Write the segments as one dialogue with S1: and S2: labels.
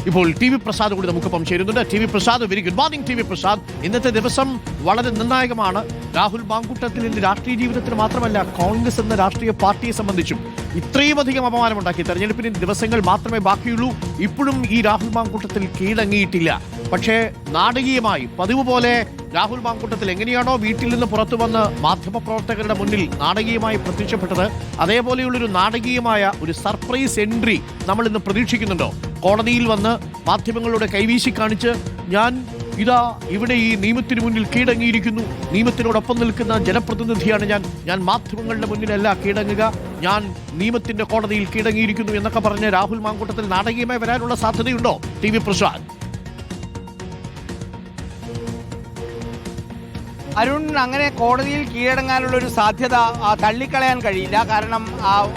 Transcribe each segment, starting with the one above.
S1: ഇപ്പോൾ TV പ്രസാദ് കൂടി നമുക്കൊപ്പം ചേരുന്നുണ്ട്. TV Prasad, very good morning TV Prasad. ഇന്നത്തെ ദിവസം വളരെ നിർണായകമാണ്. രാഹുൽ മാങ്കൂട്ടത്തിൽ രാഷ്ട്രീയ ജീവിതത്തിന് മാത്രമല്ല കോൺഗ്രസ് എന്ന രാഷ്ട്രീയ പാർട്ടിയെ സംബന്ധിച്ചും ഇത്രയും അധികം അപമാനമുണ്ടാക്കി. തെരഞ്ഞെടുപ്പിന് ദിവസങ്ങൾ മാത്രമേ ബാക്കിയുള്ളൂ. ഇപ്പോഴും ഈ രാഹുൽ മാങ്കൂട്ടത്തിൽ കീഴടങ്ങിയിട്ടില്ല. പക്ഷേ നാടകീയമായി പതിവ് പോലെ രാഹുൽ മാങ്കൂട്ടത്തിൽ എങ്ങനെയാണോ വീട്ടിൽ നിന്ന് പുറത്തു വന്ന് മാധ്യമപ്രവർത്തകരുടെ മുന്നിൽ നാടകീയമായി പ്രത്യക്ഷപ്പെട്ടത്, അതേപോലെയുള്ളൊരു നാടകീയമായ ഒരു സർപ്രൈസ് എൻട്രി നമ്മൾ ഇന്ന് പ്രതീക്ഷിക്കുന്നുണ്ടോ? കോടതിയിൽ വന്ന് മാധ്യമങ്ങളുടെ കൈവീശി കാണിച്ച് ഞാൻ ഇതാ ഇവിടെ ഈ നിയമത്തിന് മുന്നിൽ കീഴടങ്ങിയിരിക്കുന്നു, നിയമത്തിനോടൊപ്പം നിൽക്കുന്ന ജനപ്രതിനിധിയാണ് ഞാൻ മാധ്യമങ്ങളുടെ മുന്നിലല്ല കീഴടങ്ങുക, ഞാൻ നിയമത്തിന്റെ കോടതിയിൽ കീഴടങ്ങിയിരിക്കുന്നു എന്നൊക്കെ പറഞ്ഞ് രാഹുൽ മാങ്കൂട്ടത്തിൽ നാടകീയമായി വരാനുള്ള സാധ്യതയുണ്ടോ TV പ്രസാദ്?
S2: അരുൺ, അങ്ങനെ കോടതിയിൽ കീഴടങ്ങാനുള്ള ഒരു സാധ്യത തള്ളിക്കളയാൻ കഴിയില്ല. കാരണം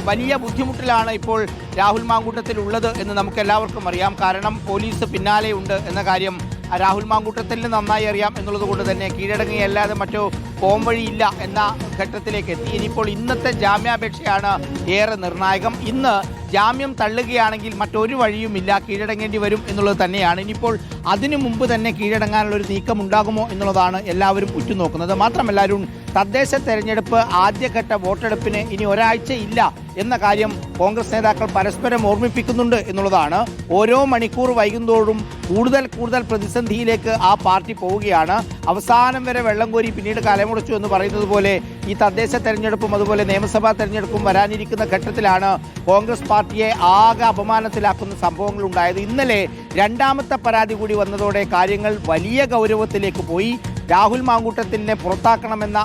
S2: വലിയ ബുദ്ധിമുട്ടിലാണ് ഇപ്പോൾ രാഹുൽ മാങ്കൂട്ടത്തിൽ ഉള്ളത് എന്ന് നമുക്ക് എല്ലാവർക്കും അറിയാം. കാരണം പോലീസ് പിന്നാലെയുണ്ട് എന്ന കാര്യം രാഹുൽ മാങ്കൂട്ടത്തിന് നന്നായി അറിയാം എന്നുള്ളത് കൊണ്ട് തന്നെ കീഴടങ്ങിയല്ലാതെ മറ്റോ പോംവഴിയില്ല എന്ന ഘട്ടത്തിലേക്ക് എത്തി. ഇനിയിപ്പോൾ ഇന്നത്തെ ജാമ്യാപേക്ഷയാണ് ഏറെ നിർണായകം. ഇന്ന് ജാമ്യം തള്ളുകയാണെങ്കിൽ മറ്റൊരു വഴിയുമില്ല, കീഴടങ്ങേണ്ടി വരും എന്നുള്ളത് തന്നെയാണ്. ഇനിയിപ്പോൾ അതിനു മുമ്പ് തന്നെ കീഴടങ്ങാനുള്ള ഒരു നീക്കം ഉണ്ടാകുമോ എന്നുള്ളതാണ് എല്ലാവരും ഉറ്റുനോക്കുന്നത്. മാത്രമല്ല അരുൺ, തദ്ദേശ തെരഞ്ഞെടുപ്പ് ആദ്യഘട്ട വോട്ടെടുപ്പിന് ഇനി ഒരാഴ്ച ഇല്ല എന്ന കാര്യം കോൺഗ്രസ് നേതാക്കൾ പരസ്പരം ഓർമ്മിപ്പിക്കുന്നുണ്ട് എന്നുള്ളതാണ്. ഓരോ മണിക്കൂർ വൈകുന്നതോടും കൂടുതൽ പ്രതിസന്ധിയിലേക്ക് ആ പാർട്ടി പോവുകയാണ്. അവസാനം വരെ വെള്ളം കോരി പിന്നീട് കലമുടച്ചു എന്ന് പറയുന്നത് പോലെ ഈ തദ്ദേശ തെരഞ്ഞെടുപ്പും അതുപോലെ നിയമസഭാ തെരഞ്ഞെടുപ്പും വരാനിരിക്കുന്ന ഘട്ടത്തിലാണ് കോൺഗ്രസ് പാർട്ടിയെ ആകെ അപമാനത്തിലാക്കുന്ന സംഭവങ്ങൾ ഉണ്ടായത്. ഇന്നലെ രണ്ടാമത്തെ പരാതി കൂടി വന്നതോടെ കാര്യങ്ങൾ വലിയ ഗൗരവത്തിലേക്ക് പോയി. രാഹുൽ മാങ്കൂട്ടത്തിനെ പുറത്താക്കണമെന്ന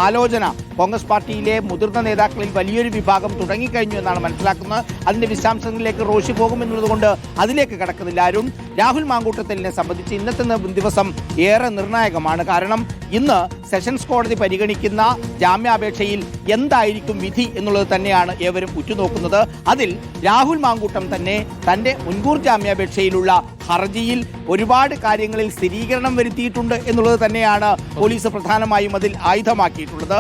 S2: ആലോചന കോൺഗ്രസ് പാർട്ടിയിലെ മുതിർന്ന നേതാക്കളിൽ വലിയൊരു വിഭാഗം തുടങ്ങിക്കഴിഞ്ഞു എന്നാണ് മനസ്സിലാക്കുന്നത്. അതിൻ്റെ വിശദാംശങ്ങളിലേക്ക് റോഷി പോകുമെന്നുള്ളത് കൊണ്ട് അതിലേക്ക് കടക്കുന്നില്ല. ആരും രാഹുൽ മാങ്കൂട്ടത്തിനെ സംബന്ധിച്ച് ഇന്നത്തെ ദിവസം ഏറെ നിർണായകമാണ്. കാരണം ഇന്ന് സെഷൻസ് കോടതി പരിഗണിക്കുന്ന ജാമ്യാപേക്ഷയിൽ എന്തായിരിക്കും വിധി എന്നുള്ളത് തന്നെയാണ് ഏവരും ഉറ്റുനോക്കുന്നത്. അതിൽ രാഹുൽ മാങ്കൂട്ടം തന്നെ തൻ്റെ മുൻകൂർ ജാമ്യാപേക്ഷയിലുള്ള ഹർജിയിൽ ഒരുപാട് കാര്യങ്ങളിൽ സ്ഥിരീകരണം വരുത്തിയിട്ടുണ്ട് എന്നുള്ളത് തന്നെയാണ് പോലീസ് പ്രധാനമായും അതിൽ ആയുധമാക്കിയിട്ടുള്ളത്.